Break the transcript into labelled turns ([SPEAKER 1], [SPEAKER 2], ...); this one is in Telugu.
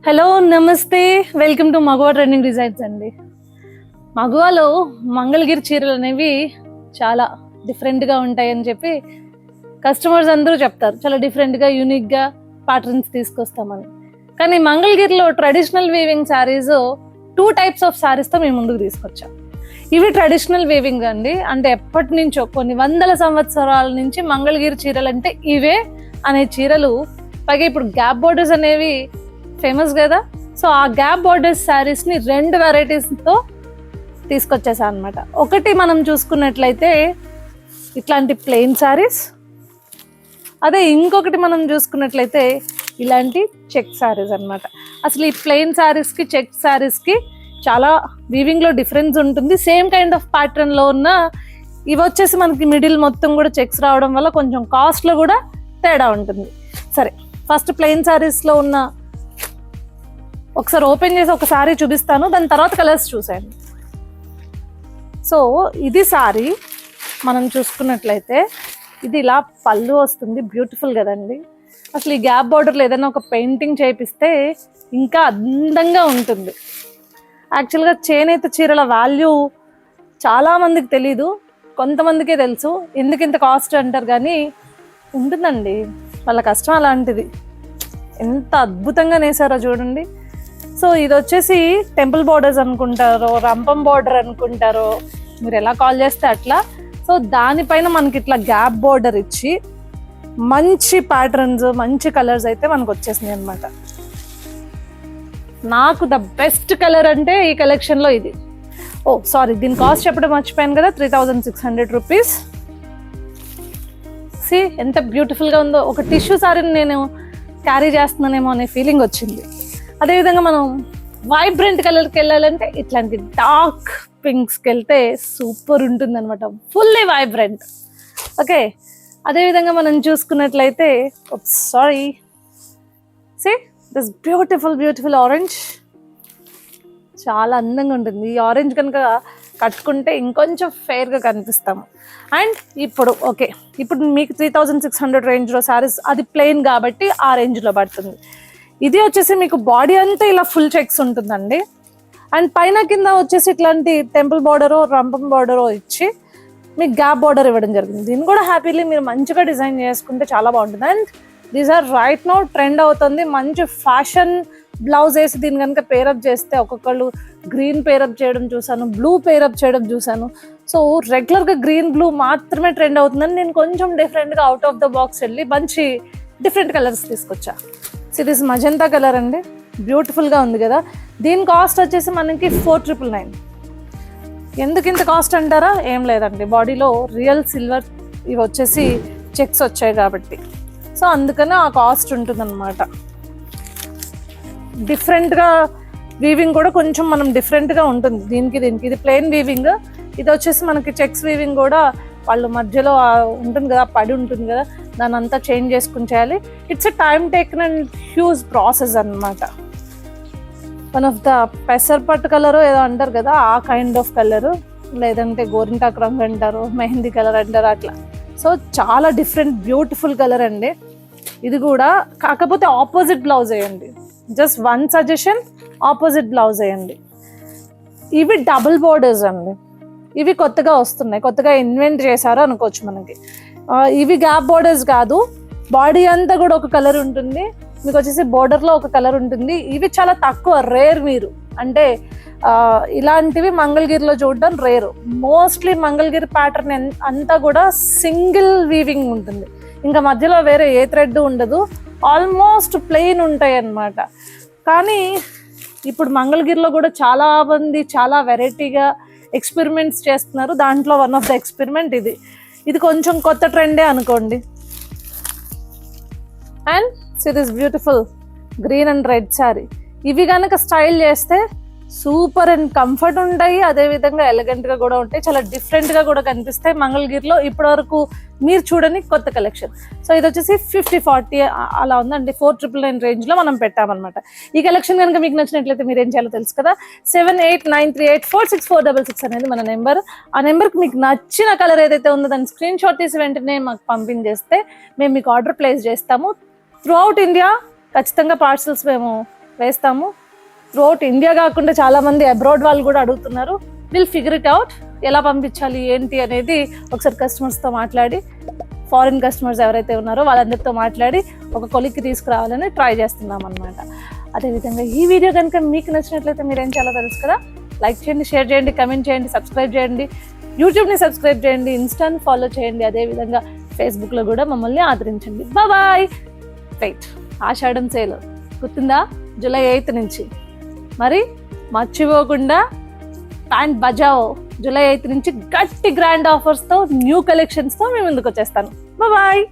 [SPEAKER 1] హలో నమస్తే, వెల్కమ్ టు మగువా ట్రెండింగ్ డిజైన్స్ అండి. మగువాలో మంగళగిరి చీరలు అనేవి చాలా డిఫరెంట్గా ఉంటాయని చెప్పి కస్టమర్స్ అందరూ చెప్తారు. చాలా డిఫరెంట్గా యూనిక్గా ప్యాటర్న్స్ తీసుకొస్తామని. కానీ మంగళగిరిలో traditional weaving saris 2 types of శారీస్తో మేము ముందుకు తీసుకొచ్చాం. ఇవి ట్రెడిషనల్ వీవింగ్ అండి, అంటే ఎప్పటి నుంచో కొన్ని వందల సంవత్సరాల నుంచి మంగళగిరి చీరలు అంటే ఇవే అనే చీరలు. పైగా ఇప్పుడు గ్యాప్ బోర్డర్స్ అనేవి ఫేమస్ కదా, సో ఆ గ్యాప్ బోర్డర్స్ శారీస్ ని 2 వెరైటీస్తో తీసుకొచ్చేసా అనమాట. ఒకటి మనం చూసుకున్నట్లయితే ఇట్లాంటి ప్లెయిన్ శారీస్, అదే ఇంకొకటి మనం చూసుకున్నట్లయితే ఇలాంటి చెక్ శారీస్ అనమాట. అసలు ఈ ప్లెయిన్ శారీస్కి చెక్ శారీస్కి చాలా వీవింగ్లో డిఫరెన్స్ ఉంటుంది. సేమ్ కైండ్ ఆఫ్ ప్యాటర్న్లో ఉన్న ఇవి వచ్చేసి మనకి మిడిల్ మొత్తం కూడా చెక్స్ రావడం వల్ల కొంచెం కాస్ట్లో కూడా తేడా ఉంటుంది. సరే, ఫస్ట్ ప్లెయిన్ శారీస్లో ఉన్న ఒకసారి ఓపెన్ చేసి ఒక శారీ చూపిస్తాను, దాని తర్వాత కలర్స్ చూసాను. సో ఇది శారీ మనం చూసుకున్నట్లయితే ఇది ఇలా పళ్ళు వస్తుంది, బ్యూటిఫుల్ కదండి. అసలు ఈ గ్యాప్ బార్డర్లో ఏదైనా ఒక పెయింటింగ్ చేపిస్తే ఇంకా అందంగా ఉంటుంది. యాక్చువల్గా చేనేత చీరల వాల్యూ చాలామందికి తెలీదు, కొంతమందికే తెలుసు. ఎందుకు ఇంత కాస్ట్ అంటారు, కానీ ఉంటుందండి, వాళ్ళ కష్టం అలాంటిది. ఎంత అద్భుతంగా నేసారో చూడండి. సో ఇది వచ్చేసి టెంపుల్ బార్డర్స్ అనుకుంటారో, రంపం బార్డర్ అనుకుంటారో, మీరు ఎలా కాల్ చేస్తే అట్లా. సో దానిపైన మనకి ఇట్లా గ్యాప్ బార్డర్ ఇచ్చి మంచి ప్యాటర్న్స్, మంచి కలర్స్ అయితే మనకు వచ్చేసినాయి అనమాట. నాకు ద బెస్ట్ కలర్ అంటే ఈ కలెక్షన్లో ఇది. ఓ సారీ, దీని కాస్ట్ చెప్పడం మర్చిపోయాను కదా, 3600 రూపీస్. సి ఎంత బ్యూటిఫుల్గా ఉందో. ఒక టిష్యూ సారీని నేను క్యారీ చేస్తున్నానేమో అనే ఫీలింగ్ వచ్చింది. అదేవిధంగా మనం వైబ్రెంట్ కలర్కి వెళ్ళాలంటే ఇట్లాంటి డార్క్ పింక్స్కి వెళ్తే సూపర్ ఉంటుంది అనమాట, ఫుల్లీ వైబ్రెంట్. ఓకే, అదేవిధంగా మనం చూసుకున్నట్లయితే sorry see this beautiful orange, చాలా అందంగా ఉంటుంది. ఈ ఆరెంజ్ కనుక కట్టుకుంటే ఇంకొంచెం ఫెయిర్గా కనిపిస్తాము. అండ్ ఇప్పుడు ఓకే, ఇప్పుడు మీకు 3600 రేంజ్లో శారీస్, అది ప్లెయిన్ కాబట్టి ఆ రేంజ్లో పడుతుంది. ఇది వచ్చేసి మీకు బాడీ అంతా ఇలా ఫుల్ చెక్స్ ఉంటుందండి. అండ్ పైన కింద వచ్చేసి ఇట్లాంటి టెంపుల్ బార్డరో రంపం బార్డరో ఇచ్చి మీకు గ్యాప్ బార్డర్ ఇవ్వడం జరిగింది. దీన్ని కూడా హ్యాపీలీ మీరు మంచిగా డిజైన్ చేసుకుంటే చాలా బాగుంటుంది. And these are right now trend అవుతుంది. మంచి ఫ్యాషన్ బ్లౌజ్ వేసి దీన్ని కనుక పేరప్ చేస్తే ఒక్కొక్కళ్ళు గ్రీన్ పేరప్ చేయడం చూసాను, బ్లూ పేరప్ చేయడం చూసాను. సో రెగ్యులర్గా గ్రీన్ బ్లూ మాత్రమే ట్రెండ్ అవుతుందని నేను కొంచెం డిఫరెంట్గా అవుట్ ఆఫ్ ద బాక్స్ వెళ్ళి మంచి డిఫరెంట్ కలర్స్ తీసుకొచ్చా. సో దిస్ మజంతా కలర్ అండి, బ్యూటిఫుల్గా ఉంది కదా. దీని కాస్ట్ వచ్చేసి మనకి 4999. ఎందుకు ఇంత కాస్ట్ అంటారా, ఏం లేదండి, బాడీలో రియల్ సిల్వర్ ఇవి వచ్చేసి చెక్స్ వచ్చాయి కాబట్టి, సో అందుకనే ఆ కాస్ట్ ఉంటుందన్నమాట. డిఫరెంట్గా వీవింగ్ కూడా కొంచెం మనం డిఫరెంట్గా ఉంటుంది దీనికి. ఇది ప్లెయిన్ వీవింగ్, ఇది వచ్చేసి మనకి చెక్స్ వీవింగ్ కూడా వాళ్ళు మధ్యలో ఉంటుంది కదా, పడి ఉంటుంది కదా, దాని అంతా చేంజ్ చేసుకుని చేయాలి. It's a time taken and huge process అనమాట. వన్ ఆఫ్ ద పెసర్పట్టు కలరు ఏదో అంటారు కదా, ఆ కైండ్ ఆఫ్ కలరు, లేదంటే గోరింటాకు రంగు అంటారు, మెహందీ కలర్ అంటారు, అట్లా. సో చాలా డిఫరెంట్ బ్యూటిఫుల్ కలర్ అండి ఇది కూడా. కాకపోతే ఆపోజిట్ బ్లౌజ్ వేయండి, just one suggestion, opposite blouse వేయండి. ఇవి డబుల్ బోర్డర్స్ అండి, ఇవి కొత్తగా వస్తున్నాయి, కొత్తగా ఇన్వెంట్ చేశారు అనుకోవచ్చు మనకి. ఇవి గ్యాప్ బోర్డర్స్ కాదు, బాడీ అంతా కూడా ఒక కలర్ ఉంటుంది, మీకు వచ్చేసి బోర్డర్లో ఒక కలర్ ఉంటుంది. ఇవి చాలా తక్కువ, రేర్. మీరు అంటే ఇలాంటివి మంగళగిరిలో చూడడం రేరు. మోస్ట్లీ మంగళగిరి ప్యాటర్న్ అంతా కూడా సింగిల్ వీవింగ్ ఉంటుంది, ఇంకా మధ్యలో వేరే ఏ థ్రెడ్ ఉండదు, ఆల్మోస్ట్ ప్లెయిన్ ఉంటాయి అన్నమాట. కానీ ఇప్పుడు మంగళగిరిలో కూడా చాలా మంది చాలా వెరైటీగా ఎక్స్పెరిమెంట్స్ చేస్తున్నారు. దాంట్లో వన్ ఆఫ్ ద ఎక్స్పెరిమెంట్ ఇది కొంచెం కొత్త ట్రెండే అనుకోండి. And see this beautiful green and red sari. ఇవి కనుక స్టైల్ చేస్తే సూపర్ అండ్ కంఫర్ట్ ఉంటాయి, అదేవిధంగా ఎలిగెంట్గా కూడా ఉంటాయి, చాలా డిఫరెంట్గా కూడా కనిపిస్తాయి. మంగళగిరిలో ఇప్పటివరకు మీరు చూడని కొత్త కలెక్షన్. సో ఇది వచ్చేసి 50-40 అలా ఉందండి, 4999 రేంజ్లో మనం పెట్టామన్నమాట. ఈ కలెక్షన్ కనుక మీకు నచ్చినట్లయితే మీరు ఏం చేయాలో తెలుసు కదా, 7893846466 అనేది మన నెంబర్. ఆ నెంబర్కి మీకు నచ్చిన కలర్ ఏదైతే ఉందో దాన్ని స్క్రీన్ షాట్ తీసి వెంటనే మాకు పంపించేస్తే మేము మీకు ఆర్డర్ ప్లేస్ చేస్తాము. త్రూ అవుట్ ఇండియా ఖచ్చితంగా పార్సల్స్ మేము వేస్తాము. త్రూఅవుట్ ఇండియా కాకుండా చాలామంది అబ్రాడ్ వాళ్ళు కూడా అడుగుతున్నారు. విల్ ఫిగర్ ఇట్ అవుట్, ఎలా పంపించాలి ఏంటి అనేది ఒకసారి కస్టమర్స్తో మాట్లాడి, ఫారిన్ కస్టమర్స్ ఎవరైతే ఉన్నారో వాళ్ళందరితో మాట్లాడి ఒక కొలిక్కి తీసుకురావాలని ట్రై చేస్తున్నాం అనమాట. అదేవిధంగా ఈ వీడియో కనుక మీకు నచ్చినట్లయితే మీరేం చేయాలో తెలుసు కదా, లైక్ చేయండి, షేర్ చేయండి, కమెంట్ చేయండి, సబ్స్క్రైబ్ చేయండి, యూట్యూబ్ని సబ్స్క్రైబ్ చేయండి, ఇన్స్టాని ఫాలో చేయండి, అదేవిధంగా ఫేస్బుక్లో కూడా మమ్మల్ని ఆదరించండి. బాయ్. రైట్, ఆషాఢం సేల్ గుర్తుందా? జూలై 8 నుంచి. మరి మర్చిపోకుండా ప్యాంట్ బజావో జూలై 8 నుంచి గట్టి గ్రాండ్ ఆఫర్స్తో, న్యూ కలెక్షన్స్తో మేము ముందుకు వచ్చేస్తాను. బాయ్.